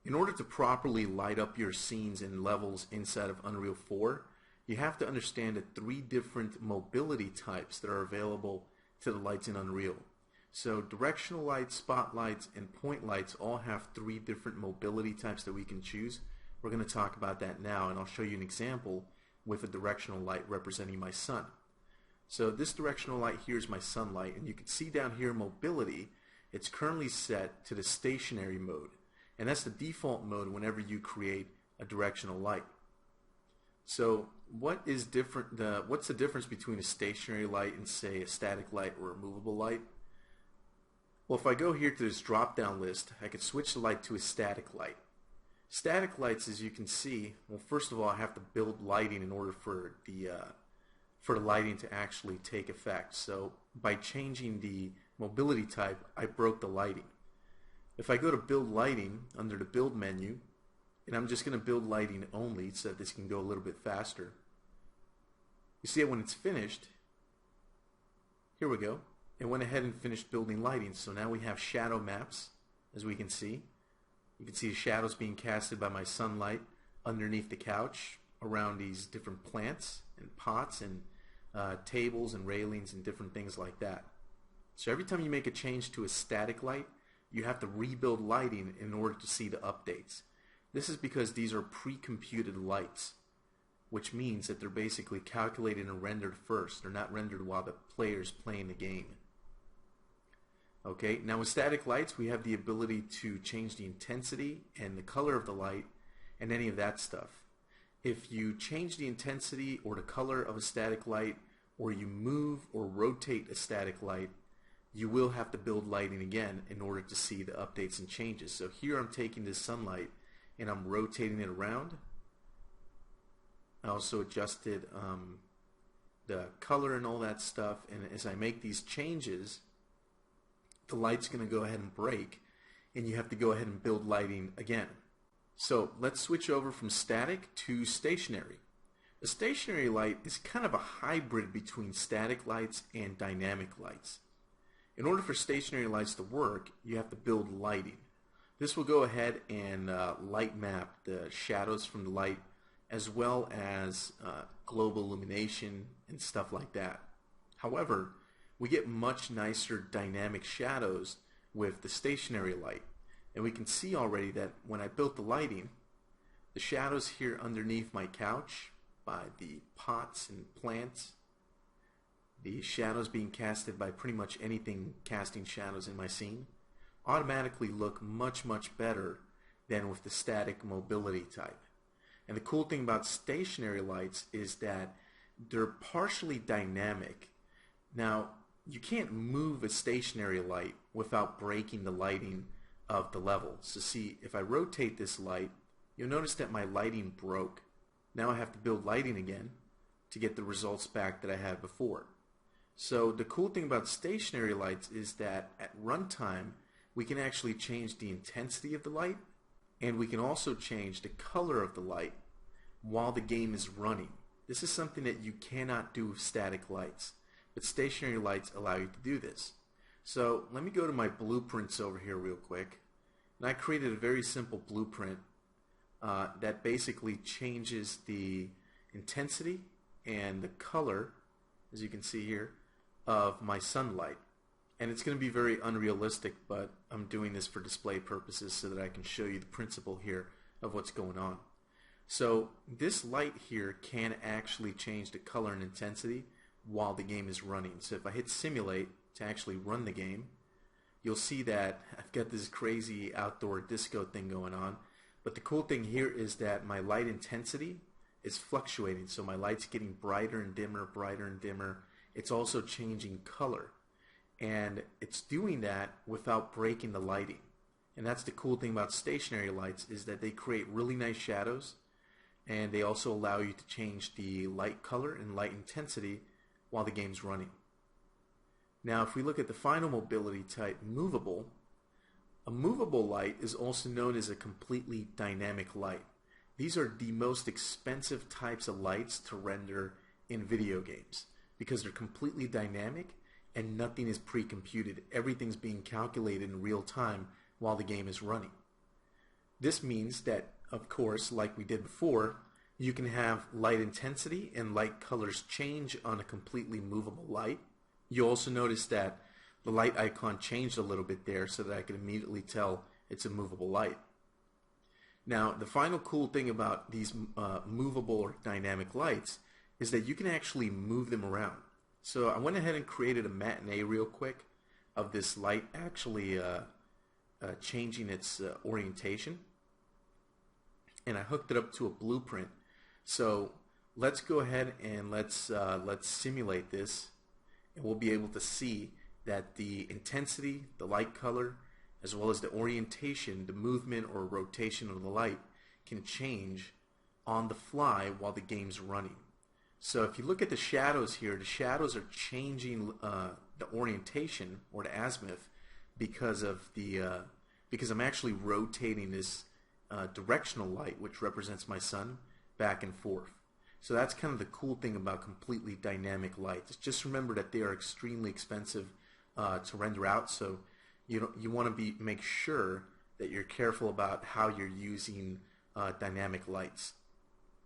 In order to properly light up your scenes and levels inside of Unreal 4, you have to understand the three different mobility types that are available to the lights in Unreal. So directional lights, spotlights, and point lights all have three different mobility types that we can choose. We're going to talk about that now, and I'll show you an example with a directional light representing my sun. So this directional light here is my sunlight, and you can see down here mobility, it's currently set to the stationary mode. And that's the default mode whenever you create a directional light. So what's the difference between a stationary light and, say, a static light or a movable light? Well, if I go here to this drop-down list, I could switch the light to a static light. Static lights, as you can see, well, first of all, I have to build lighting in order for the lighting to actually take effect. So by changing the mobility type, I broke the lighting. If I go to build lighting under the build menu, and I'm just going to build lighting only so that this can go a little bit faster, you see that when it's finished, here we go, it went ahead and finished building lighting. So now we have shadow maps, as we can see. You can see the shadows being casted by my sunlight underneath the couch around these different plants and pots and tables and railings and different things like that. So every time you make a change to a static light, you have to rebuild lighting in order to see the updates. This is because these are pre-computed lights, which means that they're basically calculated and rendered first. They're not rendered while the player's playing the game. Okay, now with static lights, we have the ability to change the intensity and the color of the light and any of that stuff. If you change the intensity or the color of a static light, or you move or rotate a static light, you will have to build lighting again in order to see the updates and changes. So here I'm taking this sunlight and I'm rotating it around. I also adjusted the color and all that stuff, and as I make these changes, the light's going to go ahead and break, and you have to go ahead and build lighting again. So let's switch over from static to stationary. A stationary light is kind of a hybrid between static lights and dynamic lights. In order for stationary lights to work, you have to build lighting. This will go ahead and light map the shadows from the light, as well as global illumination and stuff like that. However, we get much nicer dynamic shadows with the stationary light. And we can see already that when I built the lighting, the shadows here underneath my couch by the pots and plants, the shadows being casted by pretty much anything casting shadows in my scene, automatically look much, much better than with the static mobility type. And the cool thing about stationary lights is that they're partially dynamic. Now, you can't move a stationary light without breaking the lighting of the level. So see, if I rotate this light, you'll notice that my lighting broke. Now I have to build lighting again to get the results back that I had before. So the cool thing about stationary lights is that at runtime, we can actually change the intensity of the light, and we can also change the color of the light while the game is running. This is something that you cannot do with static lights, but stationary lights allow you to do this. So let me go to my blueprints over here real quick. And I created a very simple blueprint that basically changes the intensity and the color, as you can see here, of my sunlight. And it's going to be very unrealistic, but I'm doing this for display purposes so that I can show you the principle here of what's going on. So this light here can actually change the color and intensity while the game is running. So if I hit simulate to actually run the game, you'll see that I've got this crazy outdoor disco thing going on. But the cool thing here is that my light intensity is fluctuating. So my light's getting brighter and dimmer, brighter and dimmer. It's also changing color. And it's doing that without breaking the lighting. And that's the cool thing about stationary lights, is that they create really nice shadows, and they also allow you to change the light color and light intensity while the game's running. Now if we look at the final mobility type, movable, a movable light is also known as a completely dynamic light. These are the most expensive types of lights to render in video games because they're completely dynamic and nothing is pre-computed. Everything's being calculated in real time while the game is running. This means that, of course, like we did before, you can have light intensity and light colors change on a completely movable light. You also notice that the light icon changed a little bit there so that I can immediately tell it's a movable light. Now, the final cool thing about these movable or dynamic lights is that you can actually move them around. So I went ahead and created a matinee real quick of this light actually changing its orientation, and I hooked it up to a blueprint. So let's go ahead and let's simulate this, and we'll be able to see that the intensity, the light color, as well as the orientation, the movement or rotation of the light can change on the fly while the game's running. So if you look at the shadows here, the shadows are changing the orientation or the azimuth because I'm actually rotating this directional light, which represents my sun, back and forth. So that's kind of the cool thing about completely dynamic lights. Just remember that they are extremely expensive to render out, so you want to make sure that you're careful about how you're using dynamic lights.